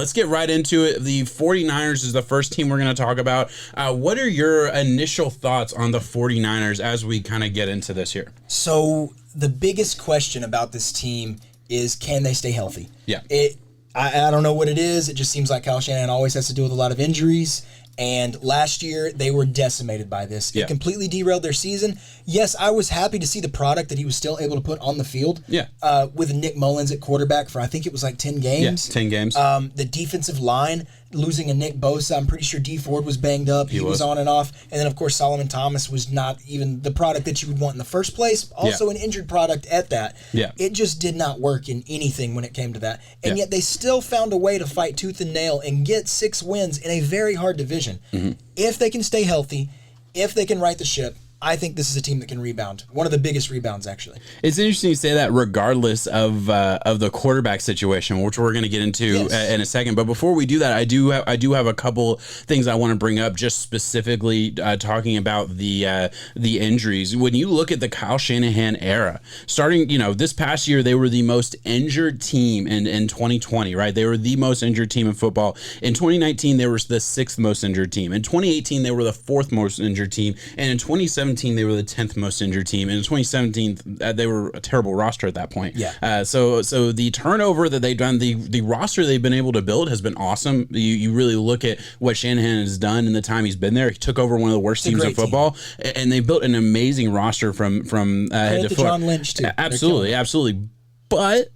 let's get right into it. The 49ers is the first team we're going to talk about. What are your initial thoughts on the 49ers as we kind of get into this here? So the biggest question about this team is, can they stay healthy? Yeah. I don't know what it is. It just seems like Kyle Shanahan always has to deal with a lot of injuries. And last year, they were decimated by this. Yeah. It completely derailed their season. Yes, I was happy to see the product that he was still able to put on the field. Yeah. With Nick Mullins at quarterback for, I think it was like 10 games. Yeah, 10 games. The defensive line, losing a Nick Bosa. I'm pretty sure D Ford was banged up. He was on and off. And then, of course, Solomon Thomas was not even the product that you would want in the first place. Also an injured product at that. Yeah. It just did not work in anything when it came to that. And yet they still found a way to fight tooth and nail and get 6 wins in a very hard division. Mm-hmm. If they can stay healthy, if they can right the ship, I think this is a team that can rebound. One of the biggest rebounds, actually. It's interesting you say that, regardless of the quarterback situation, which we're going to get into in a second. But before we do that, I do have a couple things I want to bring up, just specifically talking about the injuries. When you look at the Kyle Shanahan era, starting this past year, they were the most injured team in 2020. Right, they were the most injured team in football. In 2019, they were the 6th most injured team. In 2018, they were the 4th most injured team, and in 2017. They were the 10th most injured team, and in 2017 they were a terrible roster at that point. So the turnover that they've done, the roster they've been able to build has been awesome. You really look at what Shanahan has done in the time he's been there. He took over one of the worst teams in football, and they built an amazing roster from head to foot. John Lynch too. Absolutely. But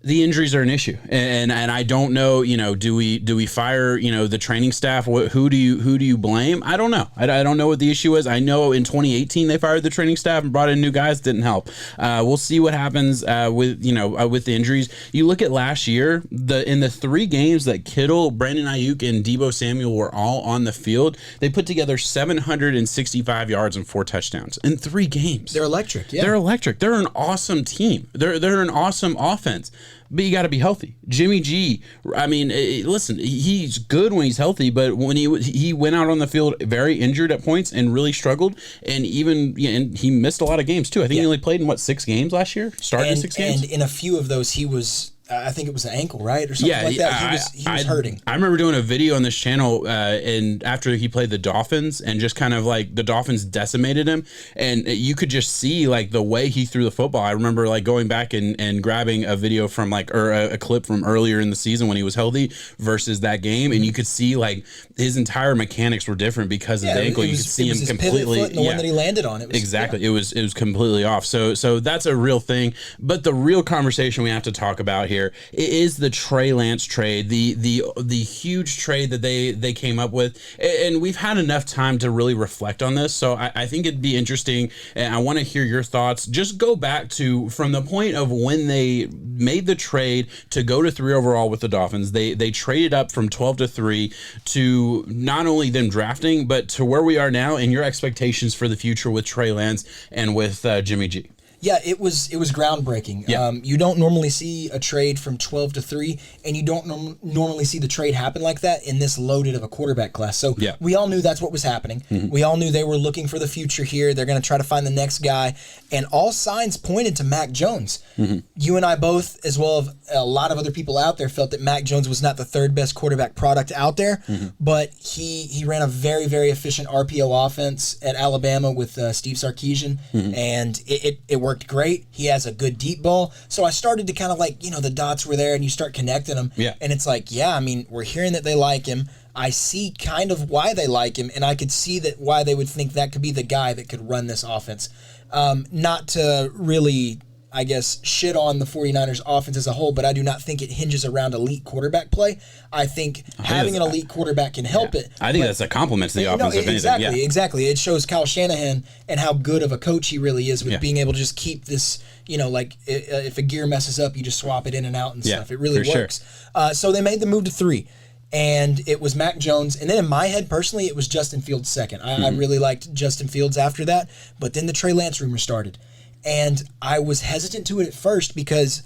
the injuries are an issue, and I don't know. Do we fire the training staff? Who do you blame? I don't know. I don't know what the issue is. I know in 2018 they fired the training staff and brought in new guys. Didn't help. We'll see what happens with the injuries. You look at last year, in the 3 games that Kittle, Brandon Ayuk, and Deebo Samuel were all on the field, they put together 765 yards and 4 touchdowns in 3 games. They're electric. Yeah. They're electric. They're an awesome team. They're an awesome offense. But you got to be healthy. Jimmy G, I mean, listen, he's good when he's healthy, but when he went out on the field very injured at points and really struggled, and and he missed a lot of games too. I think he only played in 6 games last year. Started 6 games, and in a few of those he was. I think it was an ankle, right, or something like that. He was hurting. I remember doing a video on this channel, and after he played the Dolphins, and just kind of like the Dolphins decimated him, and you could just see like the way he threw the football. I remember like going back and grabbing a video from a clip from earlier in the season when he was healthy versus that game, and you could see like his entire mechanics were different because of the ankle. You could see him completely. Pivot foot and the one that he landed on. Exactly. It was completely off. So that's a real thing. But the real conversation we have to talk about here is the Trey Lance trade, the huge trade that they came up with, and we've had enough time to really reflect on this. So I think it'd be interesting, and I want to hear your thoughts. Just go back to from the point of when they made the trade to go to 3 overall with the Dolphins. They traded up from 12 to 3 to not only them drafting, but to where we are now, and your expectations for the future with Trey Lance and with Jimmy G. Yeah, it was groundbreaking. Yeah. You don't normally see a trade from 12 to 3, and you don't normally see the trade happen like that in this loaded of a quarterback class. So we all knew that's what was happening. Mm-hmm. We all knew they were looking for the future here. They're going to try to find the next guy, and all signs pointed to Mac Jones. Mm-hmm. You and I both, as well as a lot of other people out there, felt that Mac Jones was not the 3rd best quarterback product out there, but he ran a very, very efficient RPO offense at Alabama with Steve Sarkisian, and it worked great. He has a good deep ball. So I started to kind of the dots were there and you start connecting them. Yeah. And it's I mean, we're hearing that they like him. I see kind of why they like him, and I could see that why they would think that could be the guy that could run this offense. Not to really, I guess, shit on the 49ers offense as a whole, but I do not think it hinges around elite quarterback play. I think having an elite quarterback can help it. I think that's a compliment to the offense. Exactly. It shows Kyle Shanahan and how good of a coach he really is with being able to just keep this, if a gear messes up, you just swap it in and out and stuff. It really works. Sure. So they made the move to 3. And it was Mac Jones. And then in my head, personally, it was Justin Fields second. I really liked Justin Fields after that. But then the Trey Lance rumor started. And I was hesitant to it at first because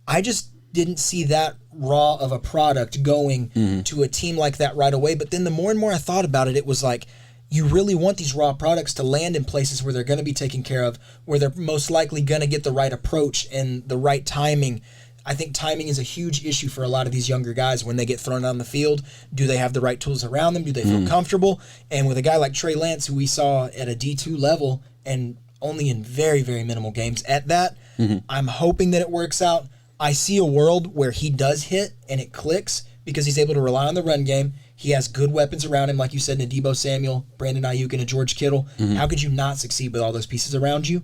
I just didn't see that raw of a product going to a team like that right away. But then the more and more I thought about it, it was like, you really want these raw products to land in places where they're going to be taken care of, where they're most likely going to get the right approach and the right timing. I think timing is a huge issue for a lot of these younger guys when they get thrown on the field. Do they have the right tools around them? Do they feel comfortable? And with a guy like Trey Lance, who we saw at a D2 level and only in very, very minimal games at that, I'm hoping that it works out. I see a world where he does hit and it clicks because he's able to rely on the run game. He has good weapons around him, like you said, Deebo Samuel, Brandon Ayuk, and a George Kittle. How could you not succeed with all those pieces around you?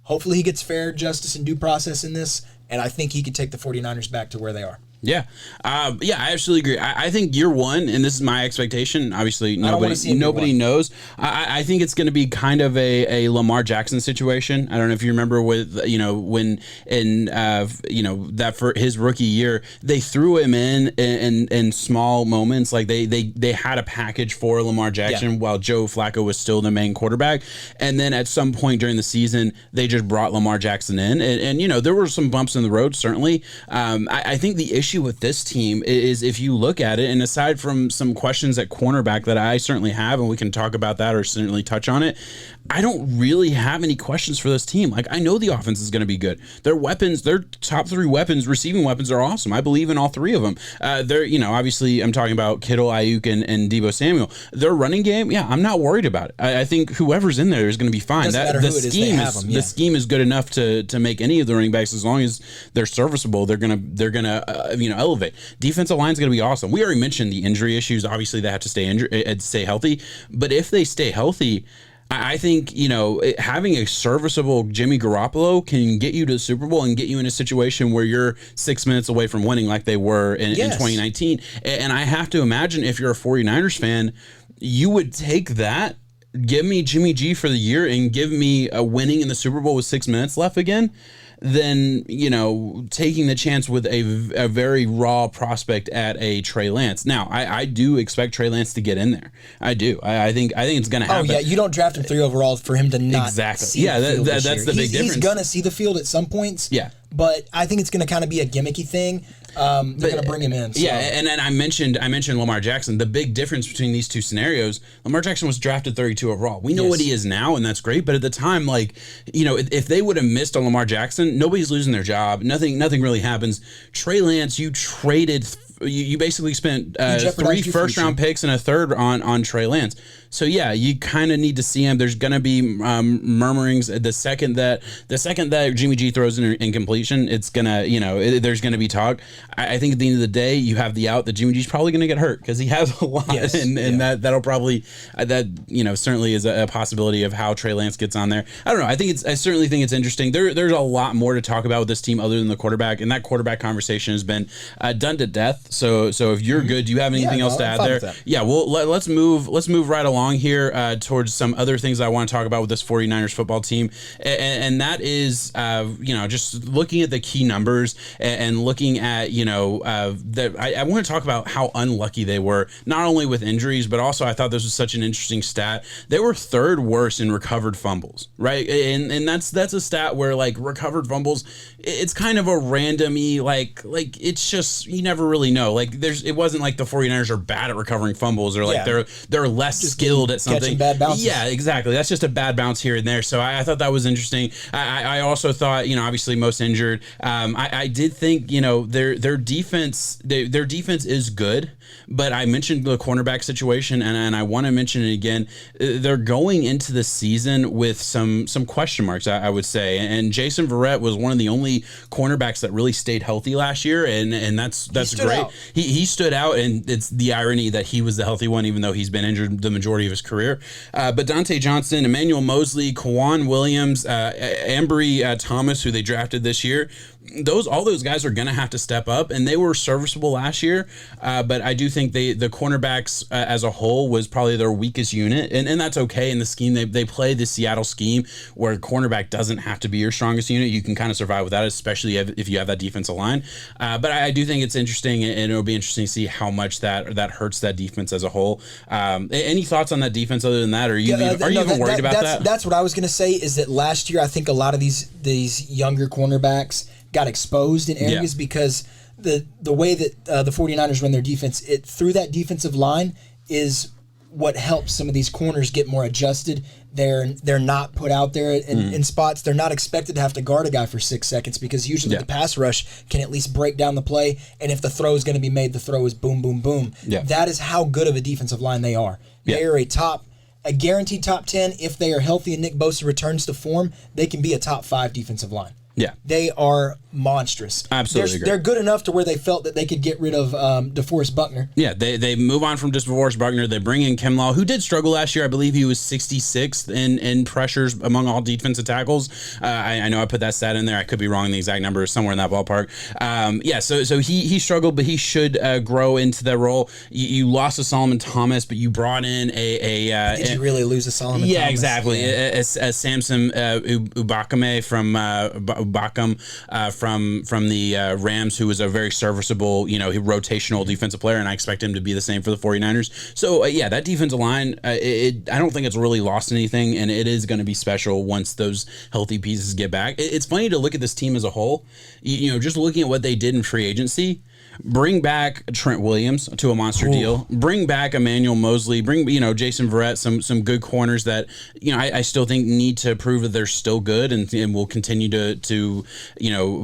Hopefully he gets fair justice and due process in this, and I think he could take the 49ers back to where they are. Yeah. I absolutely agree. I think year one, and this is my expectation, obviously nobody knows. I think it's going to be kind of a Lamar Jackson situation. I don't know if you remember with, when in, that for his rookie year, they threw him in small moments. Like they had a package for Lamar Jackson while Joe Flacco was still the main quarterback. And then at some point during the season, they just brought Lamar Jackson in. And there were some bumps in the road, certainly. I think the issue with this team is if you look at it, and aside from some questions at cornerback that I certainly have, and we can talk about that or certainly touch on it, I don't really have any questions for this team. Like, I know the offense is going to be good. Their weapons, their top three weapons, receiving weapons, are awesome. I believe in all three of them. They're, obviously I'm talking about Kittle, Ayuk, and Deebo Samuel. Their running game, I'm not worried about it. I think whoever's in there is going to be fine. The scheme is good enough to make any of the running backs, as long as they're serviceable, they're gonna elevate. Defensive line is going to be awesome. We already mentioned the injury issues. Obviously, they have to stay healthy. But if they stay healthy, I think, having a serviceable Jimmy Garoppolo can get you to the Super Bowl and get you in a situation where you're 6 minutes away from winning like they were in 2019. And I have to imagine, if you're a 49ers fan, you would take that, give me Jimmy G for the year, and give me a winning in the Super Bowl with 6 minutes left again, than, taking the chance with a very raw prospect at a Trey Lance. Now, I do expect Trey Lance to get in there. I do. I think it's going to happen. Oh, yeah. You don't draft him 3 overall for him to not see the field this year. That's the big difference. He's going to see the field at some points. Yeah. But I think it's going to kind of be a gimmicky thing. They're going to bring him in. So. Yeah, and then I mentioned Lamar Jackson. The big difference between these two scenarios, Lamar Jackson was drafted 32 overall. We know what he is now, and that's great. But at the time, if they would have missed on Lamar Jackson, nobody's losing their job. Nothing really happens. Trey Lance, you traded. You basically spent 3 first-round picks and a third on Trey Lance. So you kind of need to see him. There's going to be murmurings the second that Jimmy G throws an incompletion, it's gonna there's going to be talk. I think at the end of the day, you have the out that Jimmy G's probably going to get hurt because he has a lot, that'll probably certainly is a possibility of how Trey Lance gets on there. I don't know. I certainly think it's interesting. There's a lot more to talk about with this team other than the quarterback, and that quarterback conversation has been done to death. So if you're good, do you have anything else to add there? Yeah, well, let's move right along here towards some other things I want to talk about with this 49ers football team, and that is just looking at the key numbers and looking at I want to talk about how unlucky they were, not only with injuries, but also I thought this was such an interesting stat. They were third worst in recovered fumbles, right? And that's a stat where recovered fumbles, it's kind of a randomy it's just, you never really know. It wasn't like the 49ers are bad at recovering fumbles, or they're less skilled at something. Catching bad bounces. Yeah, exactly. That's just a bad bounce here and there. So I thought that was interesting. I also thought, obviously most injured. I did think, their defense is good, but I mentioned the cornerback situation, and I want to mention it again. They're going into the season with some question marks, I would say. And Jason Verrett was one of the only cornerbacks that really stayed healthy last year, and that's great. He stood out, and it's the irony that he was the healthy one, even though he's been injured the majority of his career. But Dante Johnson, Emmanuel Mosley, Kwan Williams, Ambry Thomas, who they drafted this year, all those guys are going to have to step up, and they were serviceable last year. But I do think the cornerbacks as a whole was probably their weakest unit, and that's okay in the scheme. They play the Seattle scheme where cornerback doesn't have to be your strongest unit. You can kind of survive with that, especially if you have that defensive line. But I do think it's interesting, and it'll be interesting to see how much that hurts that defense as a whole. Any thoughts on that defense other than that? Are you even worried about that? That's what I was going to say, is that last year I think a lot of these younger cornerbacks got exposed in areas because the way that the 49ers run their defense, through that defensive line is what helps some of these corners get more adjusted. They're not put out there in spots. They're not expected to have to guard a guy for 6 seconds because usually the pass rush can at least break down the play. And if the throw is going to be made, the throw is boom, boom, boom. Yeah. That is how good of a defensive line they are. They are a guaranteed top 10. If they are healthy and Nick Bosa returns to form, they can be a top 5 defensive line. Yeah. They are monstrous. Absolutely. They're good enough to where they felt that they could get rid of DeForest Buckner. Yeah, they move on from just DeForest Buckner. They bring in Kimlaw, who did struggle last year. I believe he was 66th in pressures among all defensive tackles. I know I put that stat in there. I could be wrong in the exact number, somewhere in that ballpark. So he struggled, but he should grow into that role. You lost to Solomon Thomas, but you brought in Did you really lose a Solomon Thomas? Yeah, exactly. A Samson Ubakame from the Rams, who was a very serviceable, rotational defensive player, and I expect him to be the same for the 49ers. So, that defensive line, I don't think it's really lost anything, and it is going to be special once those healthy pieces get back. It's funny to look at this team as a whole, just looking at what they did in free agency. Bring back Trent Williams to a monster deal. Bring back Emmanuel Mosley. Bring Jason Verrett, some good corners that I still think need to prove that they're still good and will continue to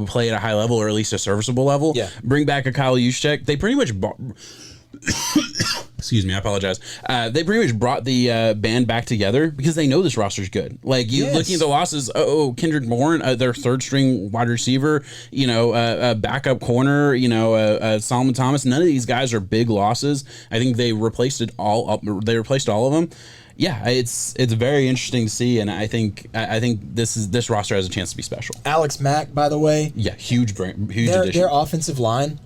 play at a high level or at least a serviceable level. Yeah. Bring back a Kyle Juszczyk. They pretty much excuse me, I apologize. They pretty much brought the band back together because they know this roster's good. Like, looking at the losses, Kendrick Bourne, their third string wide receiver, a backup corner, Solomon Thomas. None of these guys are big losses. I think they replaced all of them. Yeah, it's very interesting to see, and I think this roster has a chance to be special. Alex Mack, by the way, huge addition. Their offensive line,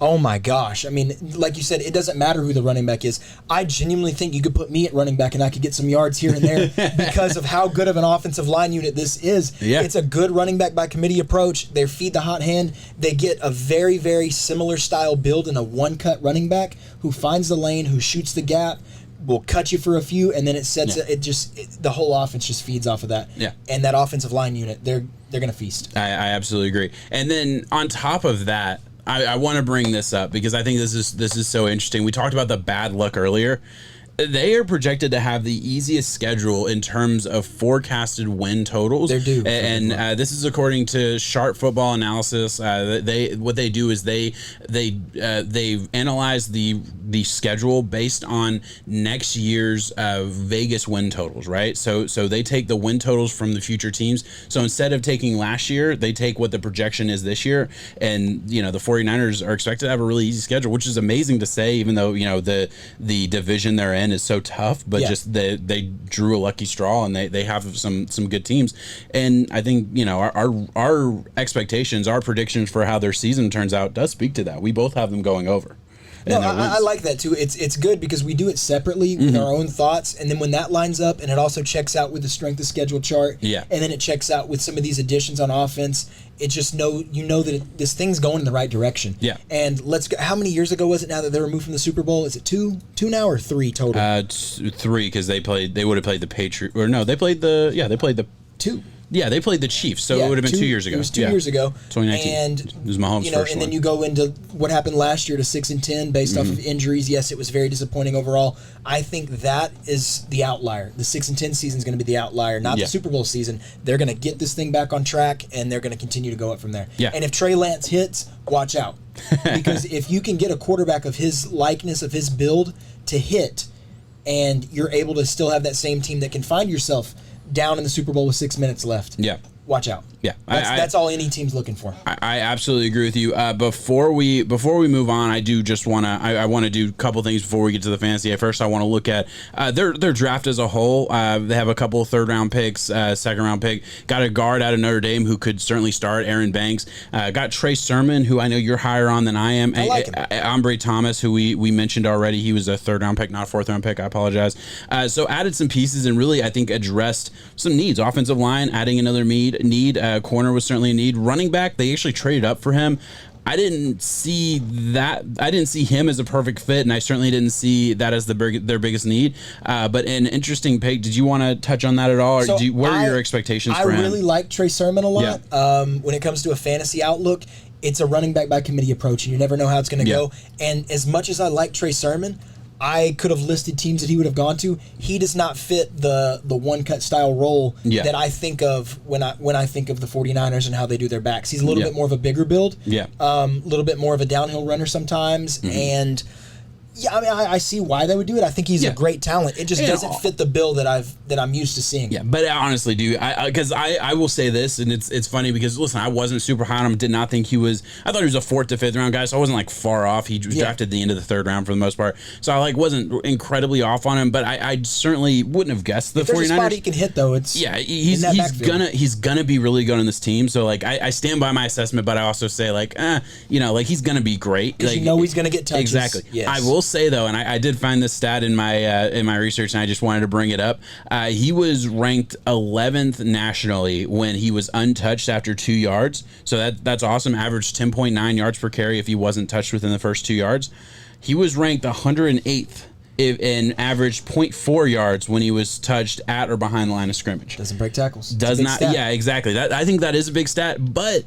oh my gosh! I mean, like you said, it doesn't matter who the running back is. I genuinely think you could put me at running back, and I could get some yards here and there because of how good of an offensive line unit this is. Yeah. It's a good running back by committee approach. They feed the hot hand. They get a very, very similar style build in a one-cut running back who finds the lane, who shoots the gap. Will cut you for a few, and then it sets the whole offense just feeds off of that. Yeah, and that offensive line unit, they're going to feast. I absolutely agree. And then on top of that, I want to bring this up because I think this is so interesting. We talked about the bad luck earlier. They are projected to have the easiest schedule in terms of forecasted win totals. They're due. And this is according to Sharp Football Analysis. What they do is they analyze the schedule based on next year's Vegas win totals, right? So they take the win totals from the future teams. So instead of taking last year, they take what the projection is this year. And the 49ers are expected to have a really easy schedule, which is amazing to say, even though the division they're in is so tough, but just they drew a lucky straw, and they have some good teams. And I think our expectations, our predictions for how their season turns out does speak to that. We both have them going over. No, I like that too. It's good because we do it separately with our own thoughts, and then when that lines up, and it also checks out with the strength of schedule chart, and then it checks out with some of these additions on offense. It just that this thing's going in the right direction. Yeah. And let's go. How many years ago was it now that they were moved from the Super Bowl? Is it two now or three total? 3 because they would have played the Patriots, or no, they played the 2. Yeah, they played the Chiefs, so it would have been 2 years ago. It was 2 years ago, 2019. And it was Mahomes' first and then one. you go into what happened last year to 6-10 based off of injuries. Yes, it was very disappointing overall. I think that is the outlier. The 6-10 season is going to be the outlier, not the Super Bowl season. They're going to get this thing back on track, and they're going to continue to go up from there. Yeah. And if Trey Lance hits, watch out, because if you can get a quarterback of his likeness, of his build, to hit, and you're able to still have that same team that can find yourself down in the Super Bowl with 6 minutes left. Yeah. Watch out. Yeah. That's all any team's looking for. I absolutely agree with you. Before we move on, I do just want to I want to do a couple things before we get to the fantasy. First, I want to look at their draft as a whole. They have a couple of third-round picks, second-round pick. Got a guard out of Notre Dame who could certainly start, Aaron Banks. Got Trey Sermon, who I know you're higher on than I am. I like him. Ambre Thomas, who we mentioned already. He was a third-round pick, not a fourth-round pick. I apologize. So added some pieces and really, I think, addressed some needs. Offensive line, adding another need. Corner was certainly a need. Running back, they actually traded up for him. I didn't see that. I didn't see him as a perfect fit, and I certainly didn't see that as their biggest need. But an interesting pick. Did you want to touch on that at all? Or what are your expectations for him? I really like Trey Sermon a lot. Yeah. When it comes to a fantasy outlook, it's a running back by committee approach, and you never know how it's going to go. And as much as I like Trey Sermon, I could have listed teams that he would have gone to. He does not fit the one-cut style role that I think of when I think of the 49ers and how they do their backs. He's a little bit more of a bigger build, a little bit more of a downhill runner sometimes, and I mean, I see why they would do it. I think he's a great talent. It just doesn't fit the bill that I'm used to seeing. Yeah, but honestly, dude, because I will say this, and it's funny because listen, I wasn't super high on him. Did not think he was. I thought he was a 4th to 5th round guy, so I wasn't like far off. He was drafted at the end of the 3rd round for the most part, so I like wasn't incredibly off on him. But I certainly wouldn't have guessed the 49ers. There's a spot he can hit though. It's he's gonna be really good on this team. So like I stand by my assessment, but I also say like like he's gonna be great. Like, he's gonna get touches. Exactly. Yes. I will say though, and I did find this stat in my research, and I just wanted to bring it up. He was ranked 11th nationally when he was untouched after 2 yards. So that's awesome. Averaged 10.9 yards per carry if he wasn't touched within the first 2 yards. He was ranked 108th and averaged 0.4 yards when he was touched at or behind the line of scrimmage. Doesn't break tackles. Does not. Stat. Yeah, exactly. I think that is a big stat, but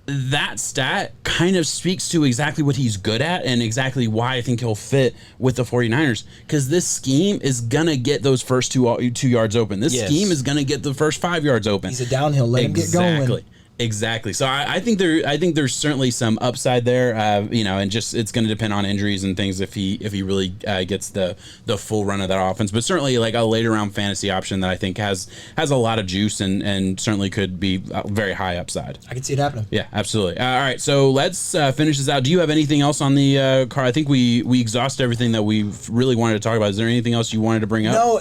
that stat kind of speaks to exactly what he's good at and exactly why I think he'll fit with the 49ers, because this scheme is going to get those first 2 yards open. This scheme is going to get the first 5 yards open. He's a downhill. Let him get going. Exactly. So I think there's certainly some upside there, and just it's going to depend on injuries and things if he really gets the full run of that offense. But certainly like a later round fantasy option that I think has a lot of juice and certainly could be very high upside. I can see it happening. Yeah, absolutely. All right, so let's finish this out. Do you have anything else on the card? I think we exhausted everything that we really wanted to talk about. Is there anything else you wanted to bring up? No,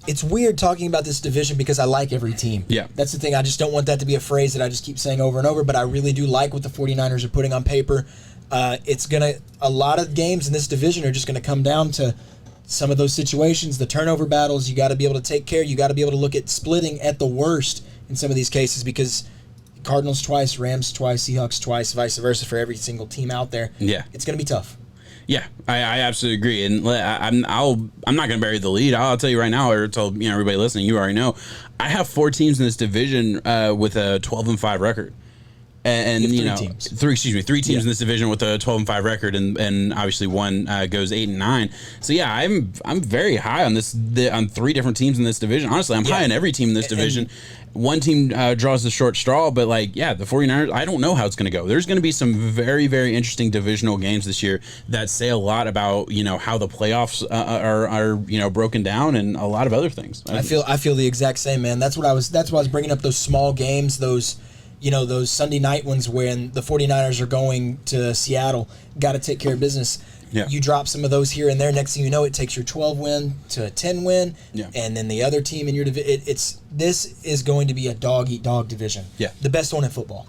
it's weird talking about this division because I like every team. Yeah. That's the thing. I just don't want that to be a phrase that I just keep saying over and over, but I really do like what the 49ers are putting on paper. A lot of games in this division are just going to come down to some of those situations, the turnover battles. You got to be able to take care. You got to be able to look at splitting at the worst in some of these cases, because Cardinals twice, Rams twice, Seahawks twice, vice versa for every single team out there. Yeah. It's going to be tough. Yeah, I absolutely agree, and I'm not going to bury the lead. I'll tell you right now, or tell everybody listening, you already know, I have 4 teams in this division with a 12-5 record, and three teams in this division with a 12-5 record, and obviously one goes 8-9. So yeah, I'm very high on on 3 different teams in this division. Honestly, I'm high on every team in this division. One team draws the short straw, but the 49ers, I don't know how it's going to go. There's going to be some very, very interesting divisional games this year that say a lot about, how the playoffs are broken down, and a lot of other things. I feel the exact same, man. That's why I was bringing up those small games, those Sunday night ones when the 49ers are going to Seattle, got to take care of business. Yeah. You drop some of those here and there. Next thing you know, it takes your 12 win to a 10 win, and then the other team in your division. This is going to be a dog eat dog division. Yeah, the best one in football.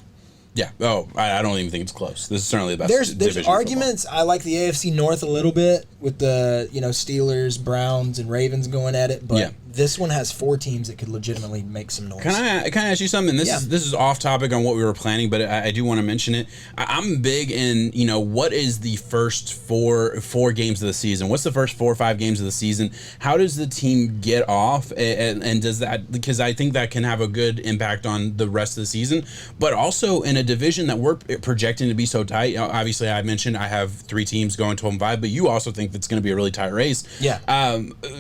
Yeah. Oh, I don't even think it's close. This is certainly the best. There's arguments. I like the AFC North a little bit with the Steelers, Browns, and Ravens going at it, but this one has 4 teams that could legitimately make some noise. Can I ask you something? This is off topic on what we were planning, but I do want to mention it. I'm big in what is the first four games of the season? What's the first 4 or 5 games of the season? How does the team get off? And does that, because I think that can have a good impact on the rest of the season, but also in a division that we're projecting to be so tight. Obviously, I mentioned I have 3 teams going 12-5, but you also think that's going to be a really tight race. Yeah.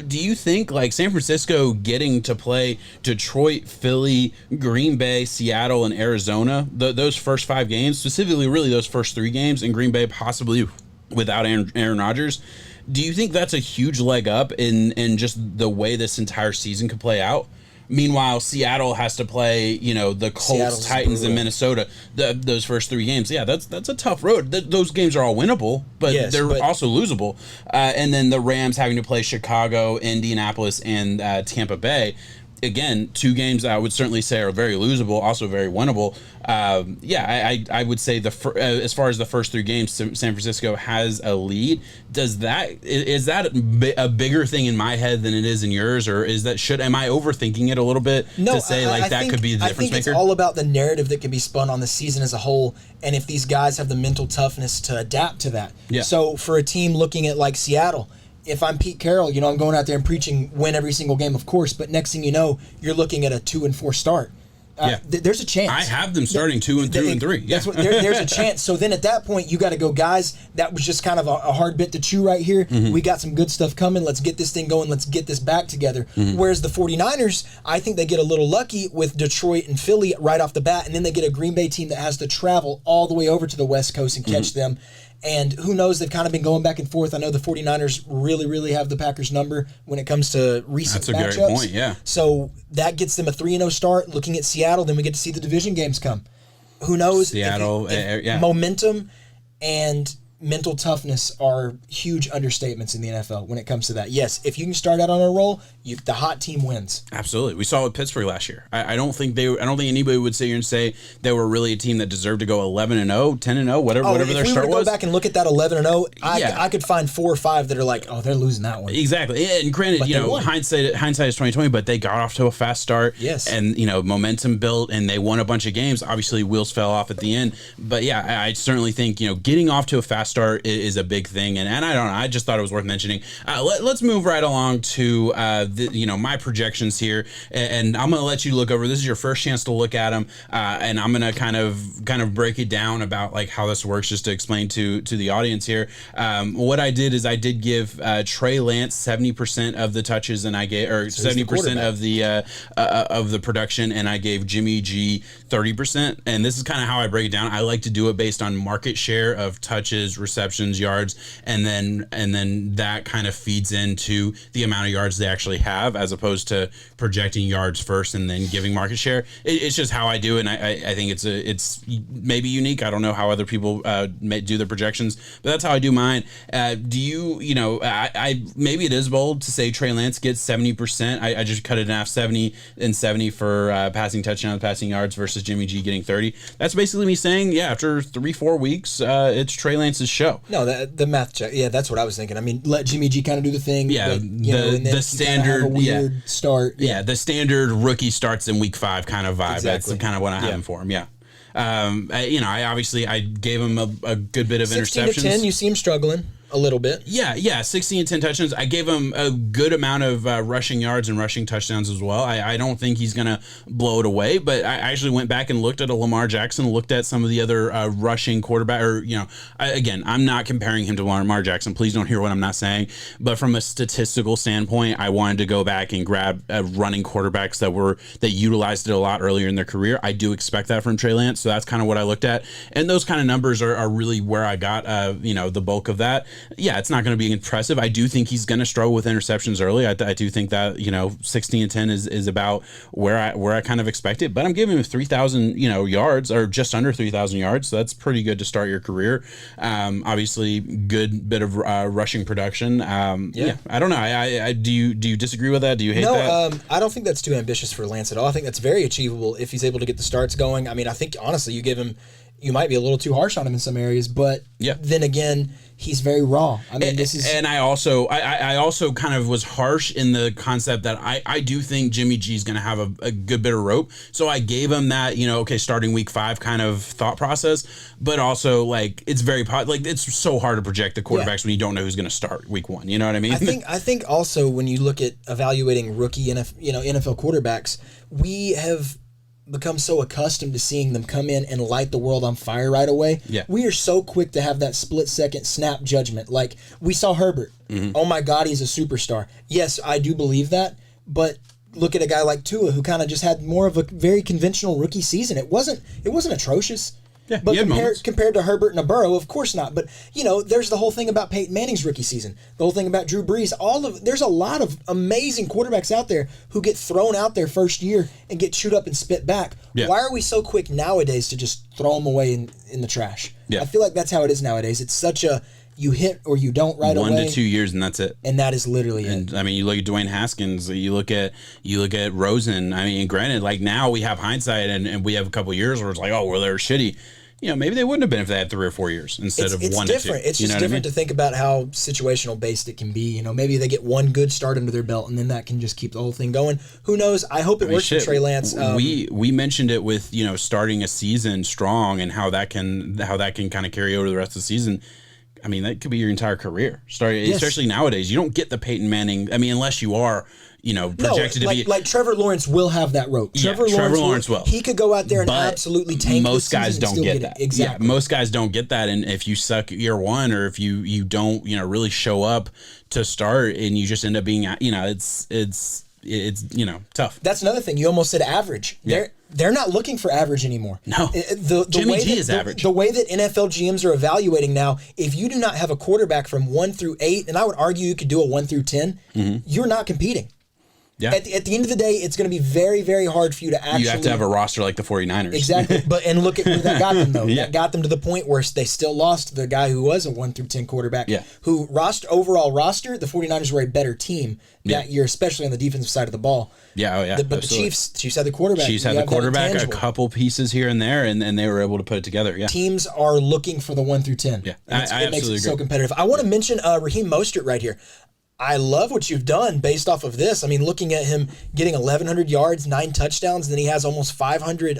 Do you think San Francisco getting to play Detroit, Philly, Green Bay, Seattle, and Arizona, those first 5 games, specifically really those first 3 games, in Green Bay possibly without Aaron Rodgers, do you think that's a huge leg up in just the way this entire season could play out? Meanwhile, Seattle has to play, the Colts, Seattle's Titans, and Minnesota. Those first 3 games, that's a tough road. Those games are all winnable, but they're also losable. And then the Rams having to play Chicago, Indianapolis, and Tampa Bay. Again, 2 games I would certainly say are very losable, also very winnable. I would say as far as the first 3 games, San Francisco has a lead. Is that a bigger thing in my head than it is in yours, or am I overthinking it a little bit to say that could be the difference maker? I think it's all about the narrative that can be spun on the season as a whole, and if these guys have the mental toughness to adapt to that. Yeah. So for a team looking at Seattle, if I'm Pete Carroll, I'm going out there and preaching win every single game, of course, but next thing you know, you're looking at a 2-4 start. There's a chance. I have them starting 2 and 2 and 3. Yeah. That's what there's a chance. So then at that point, you got to go, guys. That was just kind of a hard bit to chew right here. We got some good stuff coming. Let's get this thing going. Let's get this back together. Whereas the 49ers, I think they get a little lucky with Detroit and Philly right off the bat, and then they get a Green Bay team that has to travel all the way over to the West Coast and catch them. And who knows, they've kind of been going back and forth. I know the 49ers really, really have the Packers' number when it comes to recent matchups. That's a great point, yeah. So that gets them a 3-0 start. Looking at Seattle, then we get to see the division games come. Who knows? Seattle, momentum and mental toughness are huge understatements in the NFL when it comes to that. Yes, if you can start out on a roll, the hot team wins. Absolutely. We saw it with Pittsburgh last year. I don't think anybody would sit here and say they were really a team that deserved to go 11-0, 10-0, whatever their start was. If we go back and look at that 11-0, I could find 4 or 5 that are like, oh, they're losing that one. Exactly. And granted, hindsight is 2020, but they got off to a fast start. Yes. And momentum built, and they won a bunch of games. Obviously, wheels fell off at the end, but yeah, I certainly think getting off to a fast start is a big thing, and I don't know. I just thought it was worth mentioning. Let's move right along to my projections here, and I'm going to let you look over. This is your first chance to look at them, and I'm going to kind of break it down about like how this works, just to explain to the audience here. What I did is I did give Trey Lance 70% of the touches, and I gave 70% of the production, and I gave Jimmy G 30%. And this is kind of how I break it down. I like to do it based on market share of touches, receptions, yards, and then that kind of feeds into the amount of yards they actually have, as opposed to projecting yards first and then giving market share. It's just how I do it, and I think it's maybe unique. I don't know how other people do their projections, but that's how I do mine. Do you maybe it is bold to say Trey Lance gets 70%. I just cut it in half, 70 and 70 for passing touchdowns, passing yards, versus Jimmy G getting 30. That's basically me saying, after 3-4 weeks, it's Trey Lance's show. No, the math check. Yeah, that's what I was thinking. I mean, let Jimmy G kind of do the thing. Yeah, but, the standard have a weird start. Yeah, the standard rookie starts in week 5 kind of vibe. Exactly. That's kind of what I have him for him. Yeah. I gave him a good bit of 16 interceptions. 16 to 10, you see him struggling a little bit. Yeah, 16 and 10 touchdowns. I gave him a good amount of rushing yards and rushing touchdowns as well. I don't think he's going to blow it away, but I actually went back and looked at a Lamar Jackson, looked at some of the other rushing quarterback, again, I'm not comparing him to Lamar Jackson. Please don't hear what I'm not saying. But from a statistical standpoint, I wanted to go back and grab running quarterbacks that utilized it a lot earlier in their career. I do expect that from Trey Lance, so that's kind of what I looked at. And those kind of numbers are really where I got the bulk of that. Yeah, it's not going to be impressive. I do think he's going to struggle with interceptions early. I do think that 16 and 10 is about where I kind of expected. But I'm giving him 3,000 yards, or just under 3,000 yards. So that's pretty good to start your career. Obviously, good bit of rushing production. I don't know. Do you disagree with that? Do you hate that? No, I don't think that's too ambitious for Lance at all. I think that's very achievable if he's able to get the starts going. I mean, I think honestly, you might be a little too harsh on him in some areas, but then again, he's very raw. I mean, and I also kind of was harsh in the concept that I do think Jimmy G is going to have a good bit of rope. So I gave him that, starting week 5 kind of thought process, but also it's very it's so hard to project the quarterbacks when you don't know who's going to start week 1. You know what I mean? I think also when you look at evaluating rookie NFL quarterbacks, we have become so accustomed to seeing them come in and light the world on fire right away. Yeah. We are so quick to have that split-second snap judgment. Like, we saw Herbert. Mm-hmm. Oh, my God, he's a superstar. Yes, I do believe that, but look at a guy like Tua, who kind of just had more of a very conventional rookie season. It wasn't atrocious. Yeah, but compared to Herbert and a Burrow, of course not. But, there's the whole thing about Peyton Manning's rookie season, the whole thing about Drew Brees. There's a lot of amazing quarterbacks out there who get thrown out their first year and get chewed up and spit back. Yeah. Why are we so quick nowadays to just throw them away in the trash? Yeah. I feel like that's how it is nowadays. It's such a you hit or you don't right away. 1 to 2 years, and that's it. And that is literally it. I mean, you look at Dwayne Haskins, you look at Rosen. I mean, granted, now we have hindsight and we have a couple years where it's like, oh, well, they're shitty. Maybe they wouldn't have been if they had 3 or 4 years instead of 1 to 2. It's different. It's just different to think about how situational based it can be. Maybe they get one good start under their belt, and then that can just keep the whole thing going. Who knows? I hope it works for Trey Lance. We mentioned it with starting a season strong and how that can kind of carry over the rest of the season. I mean, that could be your entire career. Especially nowadays. You don't get the Peyton Manning. I mean, unless you are, projected to be. Like Trevor Lawrence will have that rope. Trevor Lawrence will. He could go out there and absolutely tank. Most guys don't get that. Exactly. Yeah, most guys don't get that. And if you suck year one, or if you don't, really show up to start, and you just end up being, it's tough. That's another thing. You almost said average. Yeah. They're not looking for average anymore. No. Jimmy G is average. The way that NFL GMs are evaluating now, if you do not have a quarterback from 1 through 8, and I would argue you could do a 1 through 10, you're not competing. Yeah. At the end of the day, it's going to be very, very hard for you to actually... You have to have a roster like the 49ers. Exactly. And look at where that got them, though. That got them to the point where they still lost the guy who was a 1 through 10 quarterback, who overall roster, the 49ers were a better team that year, especially on the defensive side of the ball. Yeah, oh yeah. But absolutely. the Chiefs had the quarterback. Chiefs had the quarterback, a couple pieces here and there, and they were able to put it together. Yeah. Teams are looking for the 1 through 10. Yeah, it makes it so competitive. I want to mention Raheem Mostert right here. I love what you've done based off of this. I mean, looking at him getting 1,100 yards, 9 touchdowns, and then he has almost 500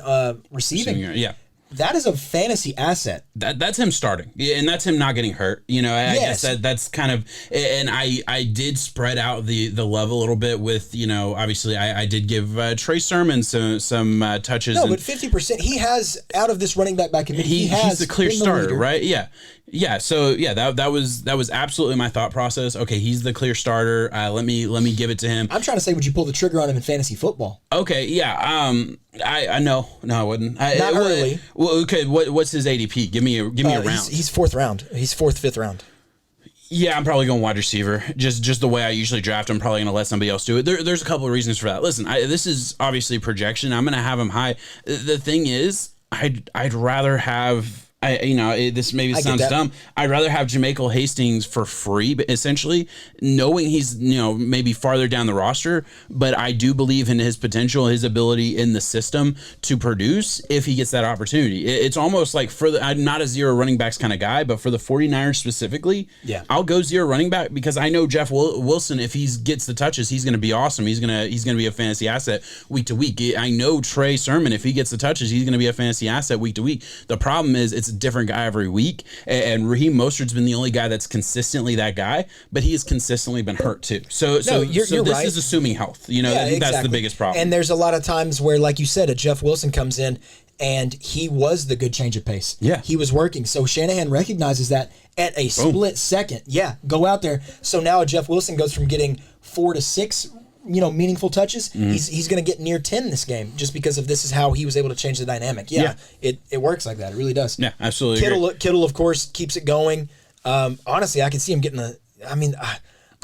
receiving. Yeah. That is a fantasy asset. That's him starting, and that's him not getting hurt. I guess that's kind of, and I did spread out the level a little bit with, obviously I did give Trey Sermon some touches. No, but 50%, he has, out of this running back committee, he's the clear starter, right? Yeah. Yeah, so that was absolutely my thought process. Okay, he's the clear starter. Let me give it to him. I'm trying to say, would you pull the trigger on him in fantasy football? Okay, yeah. I no, I wouldn't. Not early. Well, okay. What's his ADP? Give me a round. He's 4th round. He's 4th, 5th round. Yeah, I'm probably going wide receiver. Just the way I usually draft, I'm probably going to let somebody else do it. There's a couple of reasons for that. Listen, this is obviously projection. I'm going to have him high. The thing is, I'd rather have. This maybe sounds dumb. I'd rather have JaMychal Hastings for free, but essentially knowing he's, maybe farther down the roster, but I do believe in his potential, his ability in the system to produce if he gets that opportunity. It's almost like I'm not a zero running backs kind of guy, but for the 49ers specifically, I'll go zero running back because I know Jeff Wilson, if he gets the touches, he's going to be awesome. He's going to be a fantasy asset week to week. I know Trey Sermon, if he gets the touches, he's going to be a fantasy asset week to week. The problem is it's a different guy every week, and Raheem Mostert's been the only guy that's consistently that guy, but he has consistently been hurt too. So this right. is assuming health. I think that's the biggest problem. And there's a lot of times where, like you said, a Jeff Wilson comes in and he was the good change of pace. Yeah. He was working. So Shanahan recognizes that at a split second. Yeah, go out there. So now a Jeff Wilson goes from getting 4 to 6 meaningful touches. He's going to get near 10 this game just because of this is how he was able to change the dynamic. It works like that. It really does. Yeah, absolutely. Kittle, of course, keeps it going. Honestly, I can see him getting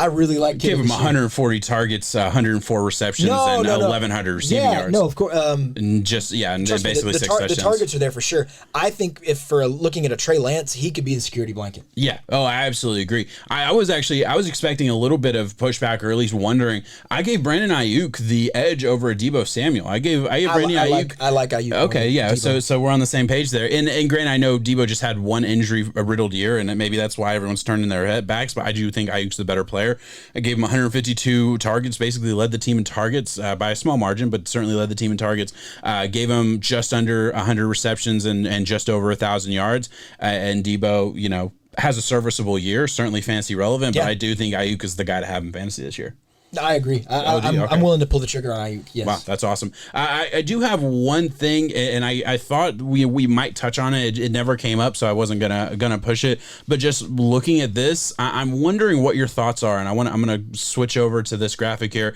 I really like Kittle. Give him 140 targets, 104 receptions, and 1,100 receiving yards. No, of course. And basically 6 touchdowns. The targets are there for sure. I think if for looking at a Trey Lance, he could be the security blanket. Yeah. Oh, I absolutely agree. I was expecting a little bit of pushback, or at least wondering. I gave Brandon Ayuk the edge over Deebo Samuel. I gave Brandon Ayuk. I like Ayuk. Okay, yeah. So we're on the same page there. And granted, I know Deebo just had one injury riddled year, and maybe that's why everyone's turning their backs. But I do think Ayuk's the better player. I gave him 152 targets, basically led the team in targets by a small margin, but certainly led the team in targets. Gave him just under 100 receptions and just over 1,000 yards. And Deebo, has a serviceable year, certainly fantasy relevant, but I do think Ayuk is the guy to have in fantasy this year. I agree. I'm willing to pull the trigger on Ayuk. Yes. Wow, that's awesome. I do have one thing, and I thought we might touch on it. It never came up, so I wasn't gonna push it. But just looking at this, I'm wondering what your thoughts are, and I'm gonna switch over to this graphic here.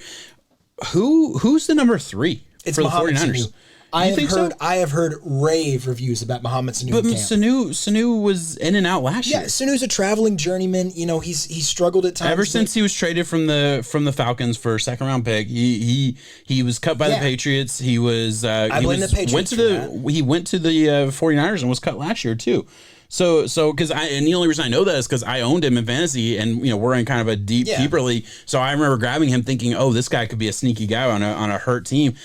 Who's the number 3 for the 49ers? I have heard rave reviews about Mohamed Sanu. But Sanu was in and out last year. Yeah, Sanu's a traveling journeyman. He's struggled at times. Ever since he was traded from the Falcons for a 2nd round pick, he was cut by the Patriots. He was he went to the 49ers and was cut last year too. So and the only reason I know that is because I owned him in fantasy, and we're in kind of a deeper league. So I remember grabbing him, thinking, oh, this guy could be a sneaky guy on a hurt team.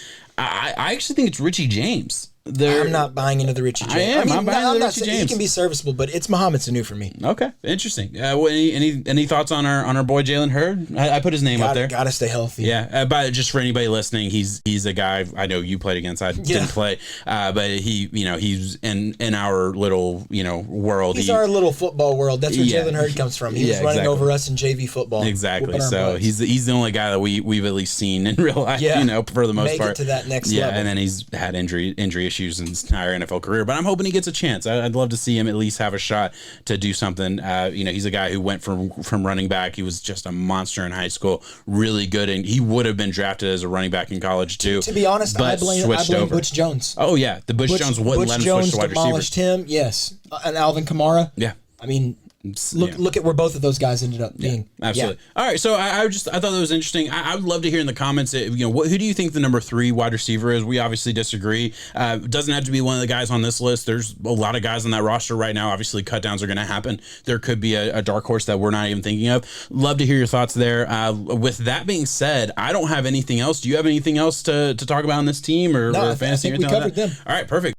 I actually think it's Richie James. I'm not buying into the Richie James. I'm buying into the Richie James. He can be serviceable, but it's Mohamed Sanu for me. Okay, interesting. Any thoughts on our boy Jalen Hurd? I put his name up there. Gotta stay healthy. Yeah, but just for anybody listening, he's a guy I know you played against. I didn't play, but he's in our little world. He's our little football world. That's where Jalen Hurd comes from. He was running over us in JV football. Exactly. So he's the only guy that we've at least seen in real life. For the most part, make it to that next level. And then he's had injury issues in his entire NFL career, but I'm hoping he gets a chance. I'd love to see him at least have a shot to do something. He's a guy who went from running back. He was just a monster in high school, really good, and he would have been drafted as a running back in college too. To be honest, I blame Butch Jones. Oh yeah, Butch Jones wouldn't let him switch to wide receiver. Demolished him. Yes, and Alvin Kamara. Yeah, I mean. Look at where both of those guys ended up being. Absolutely. All right, so I thought that was interesting. I would love to hear in the comments, who do you think the number 3 wide receiver is? We obviously disagree. It doesn't have to be one of the guys on this list. There's a lot of guys on that roster right now. Obviously, cut downs are going to happen. There could be a dark horse that we're not even thinking of. Love to hear your thoughts there. With that being said, I don't have anything else. Do you have anything else to talk about on this team or fantasy? I think we covered them. All right, perfect.